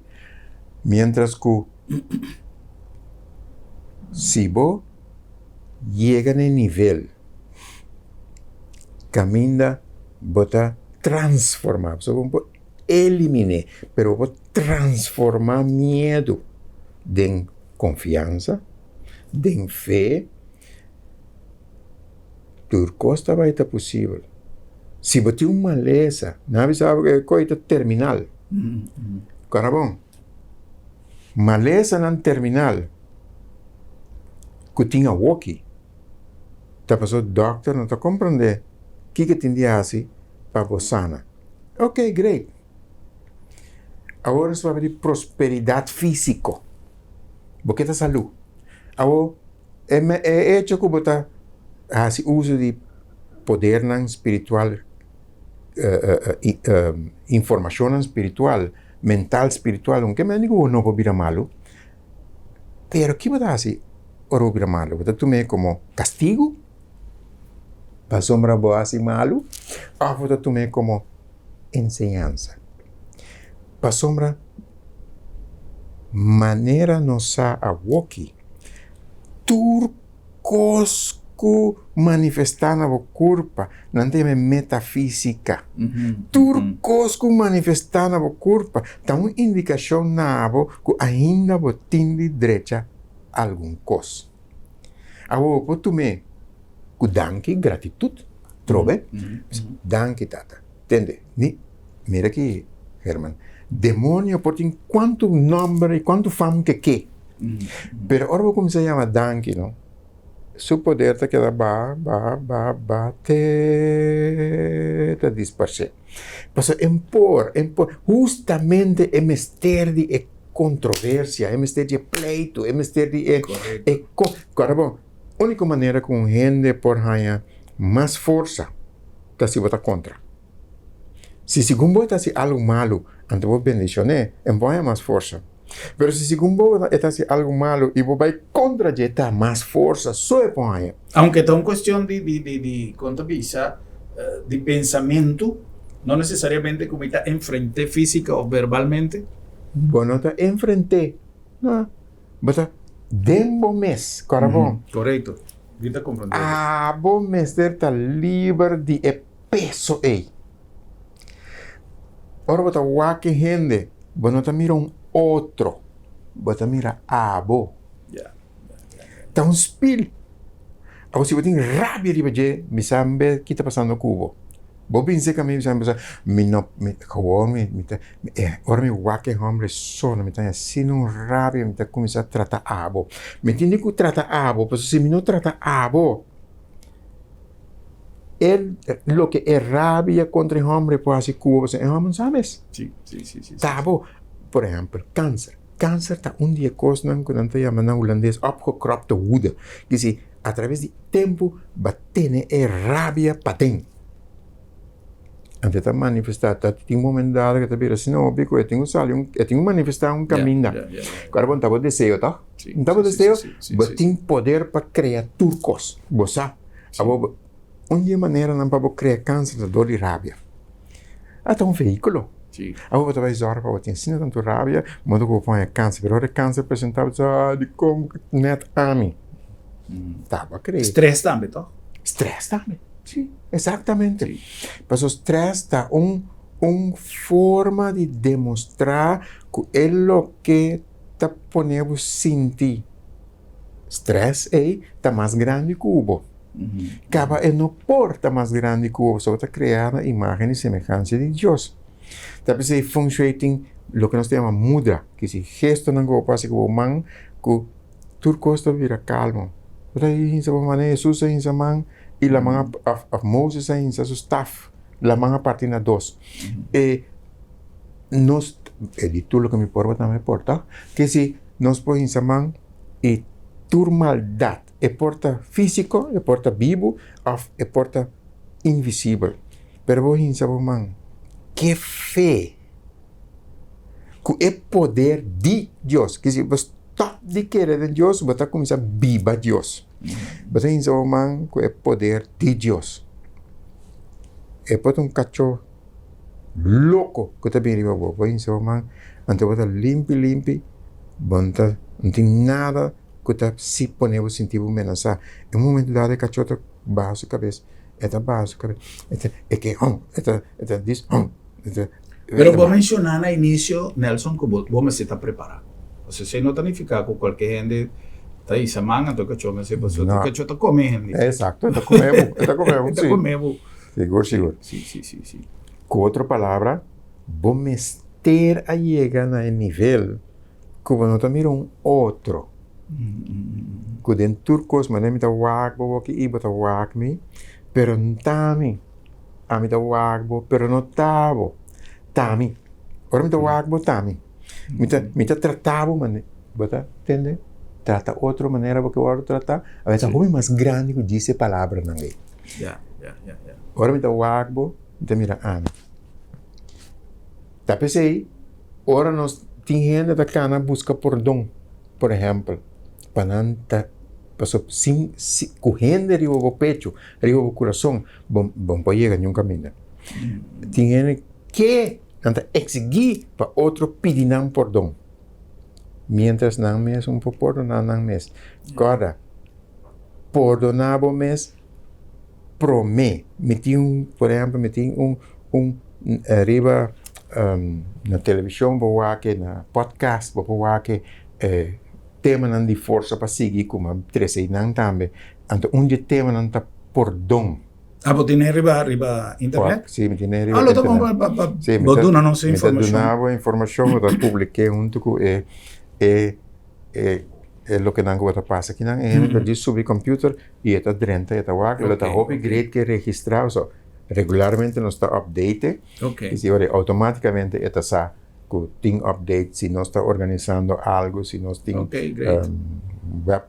Mientras que se você chega no nível, caminha, você transformar. Você pode eliminar, mas você transformar medo em confiança, de fé, tudo costa vai estar possível. Se você tem uma maleza, não sabe que é coisa terminal. Cara bom, maleza não terminal, que tinha walkie, tá passou doctor, não tá compreendendo o que tem de fazer para você sana. Ok, great. Agora você vai ver prosperidade física. Porque está saúde. Agora, é hecho que você faz uso de poder espiritual, informação espiritual, mental espiritual, aunque me digo não pode vir malo, pero que você faz para vir malo? Você toma como castigo, para sombra você malo, ou você toma como enseñanza. Para sombra maneira nossa a walkie turcosco manifestar na corpo não tem metafísica turcosco manifestar na corpo tá uma indicação na que ainda tem de direita algum coisa agora pode tomar com danke gratitude trove danke tata entende mira aqui Herman demônio pode ter quanto nome e quanto fama que pero ahora como se llama danke não su poder te queda te disperse passa impor justamente é mister de controvérsia é mister de pleito é mister de agora bom única maneira com gente por ganhar mais força que se vota contra se segundo está se algo malo ante vos bendiciones, envoya más fuerza. Pero si segundo está haciendo algo malo y vos vais contra ella, más fuerza, solo pone. Aunque está una cuestión de contabilidad, de pensamiento, no necesariamente como está enfrente física o verbalmente. Bueno, está enfrente. No. Pero dentro mes, carabón. Correcto. Ahorita comprendo. Vos mes está libre de peso ahí. Ahora você vai gente, você não mira outro, você mira abo. Tá espelho. Agora se você tem rabia de ver, me sabe o que está passando no cubo. Vos pensa que a mim me não me gewoon me ora me wake hombre sono me tá assim um rabia me tá começar a tratar abo me tem que tratar abo porque se me não trata abo lo que é rabia contra o homem pode ser cubo você não sabes Sí. tabo por exemplo câncer tá dia coisa que não te chama na holandês opgekropte woede que se através de tempo batene é rabia patente antes de manifestar, tem momento dado que vira assim, não, bico, eu tenho manifestar caminho. Agora, bom, tá bom desejo, tá? Tá bom desejo, mas tem poder para criar turcos, você sabe? Uma maneira não para criar câncer da dor e rabia. Até veículo. Agora, você vai usar para te ensinar tanto rabia, mas você põe câncer, mas o câncer apresentado de como net a mim. Tá, para criar. Estresse também, tá? Estresse também. Sim, exatamente. Mas o stress está forma de demonstrar que é o que está ponendo sentir. Stress está mais grande que o cubo. Acaba não porta mais grande que o cubo, só está criando a imagem e semelhança de Deus. Então, se funciona o que nós chamamos mudra, que se gesto não go passa com o man, que tudo costa vira calmo. Então, isso é uma maneira, Jesus é isso, man. E la mga of Moses sa seu staff, la mga parte na dos. Nós, de tudo que me porta também porta, que se nós põe sa man e tur maldade, é porta físico, é porta vivo, é porta invisível. Pero vos in sa man, que fé, que é poder de Deus, que se vos top de querer de Deus, você começa a viva Deus. Mas em seu man que é poder de Deus. É por cacho louco que também riba bobo em seu man, ante você limpi, bonta, não tem nada que tá se poner sentir amenaçar. É um momento dado cacho tá baixo cabeça, baixo cabeça, é que diz Pero vos mencionar no início, Nelson, que vos me está preparado. Você se não planificar com qualquer gente. Tá aí, semana, tu cachorro, mas você tu cachorro tá comendo. Exato, tá comendo, tá comendo. Seguro. Sim. Com outra palavra, vamos ter a chegar no nível que você não mira outro. Que dentro turcos, mas não me dá wagbo, que iba tá wagme, pero não tá me. A me dá wagbo, pero não tá bo. Tá me. Ora me dá wagbo, tá me. Me tá tratado, mas, você entende? Trata outra maneira porque o outro trata a vezes é mais grande que diz a palavra na lei. Ora me dá o agbo, então mira tá pensei, ora nós tem gente da cana busca perdão, por exemplo, para não tá passou sem correndo riba o pecho, riba o coração, bom para chegar em caminho. Tem gente que não tá exigir para outro pedir perdão. Mientras não mes um pouco perdonar não mes. Agora, perdonar o mes promete. Por exemplo, arriba na televisão, na podcast, tema não de força para seguir como 13 não também. Então, tema não tá perdão. Vos tiene arriba internet? Sim, me tiene arriba internet. Vos não sei informação. Me donava informação, eu publiquei junto com é o que não passa aqui, não é diz sobre computer e está dentro, está wak, está hobby great que registrar, so regularmente não está update, e se automaticamente está sa que tem update se nós está organizando algo, se nós tem web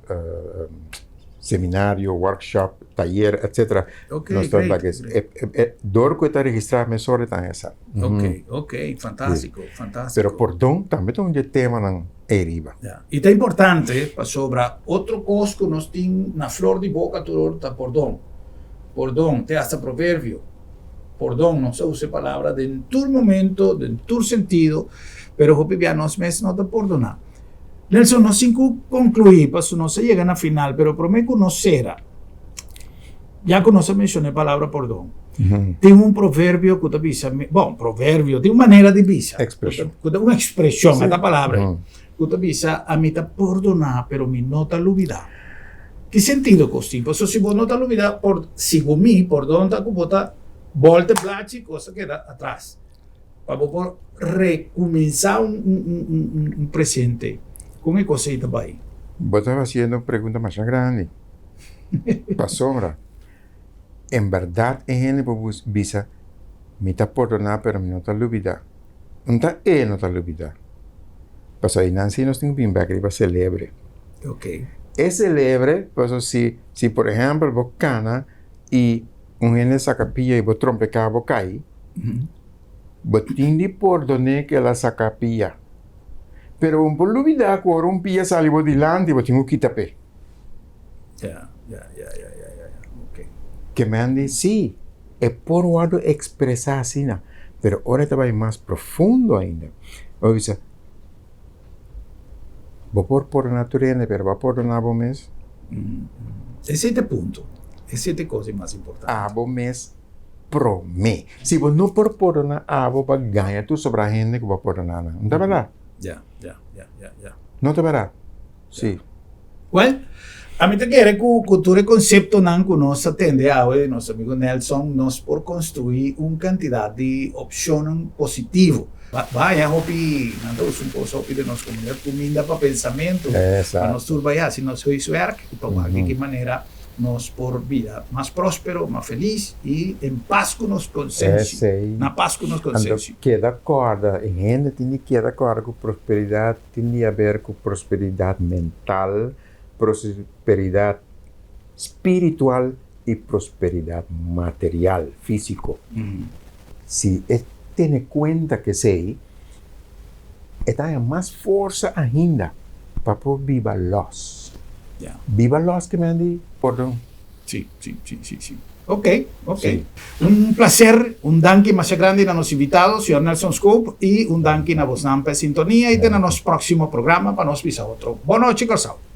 seminário, workshop, taller, etc. Nós está dor que está registrado, mas só está essa. Fantástico. Pero perdão também tem um tema não eriba. E é importante para sobrar outro coisa que nós temos na flor de boca todo tá perdão, tem essa provérbio. Perdão, não se usa palavra de todo momento, de todo sentido, pero hopi bia nós mesmos não te perdonar. Nelson, nós cinco concluir, para não se chega na final, pero prometo conocer. Já que nós mencionei a palavra perdão. Tem um provérbio que avisa, provérbio, tem uma maneira de dizer. Uma expressão, essa palavra. Que avisa, a mim está perdonar, pero me não está olvidar. Que sentido, Costinho? Se você não está olvidar, sigo mim, perdão, está como está Volte placi, cosa queda atrás. Para poder recomenzar un presente con el cosita para ahí. Vos estás haciendo pregunta más grande. Para sombra. En verdad, en el visa, me está perdonando, pero me no está olvidando. No está no está olvidando. Pues ahí Nancy nos tiene bien que va celebre. Ok. Es celebre, pues si por ejemplo vos cana y un en esa capilla y vos trompe cada boca ahí, vos tienes perdonar que la sacapilla. Pero un por olvidar que ahora un pilla sale vos delante y vos tengo que quitarpe. Ya. Ok. Que me han dicho, sí, es por guardo expresar así, ¿no? Pero ahora te va a ir más profundo ainda. O dice, vos por naturaleza, pero va por donar vos mes. Ese es el punto. Esa es la cosa más importante. A vos mes pro me. Si vos no por donar, a vos vas a ganar tu sobre gente que va por donar. ¿No te verdad? Ya. ¿No te verdad? Sí. Well, a mí te quiere que tú el concepto que nos atende a nuestro amigo Nelson, nos por construir una cantidad de opciones positivas. Vaya, hopi, nada, un poco hopi de nos comunidad comida para pensamiento, para nos turbayar, si no soy suerte, y para de qué manera nos por vida más próspero, más feliz y en paz con nos conciencia. Na paz con nos conciencia. Queda acorda, en gente tiene que quedar acorda con prosperidad, tiene que ver con prosperidad mental, prosperidad espiritual y prosperidad material, físico. Si tiene cuenta que sei, está en más fuerza ainda para poder viva los. Yeah. Viva los que me han dicho, perdón. Sí. Ok. Sí. Un placer, un danke más grande a los invitados, señor Nelson Scoop, y un danke a vos Nampa Sintonía, y tenemos próximo programa para nos visar otro. Buenas noches, Corsao.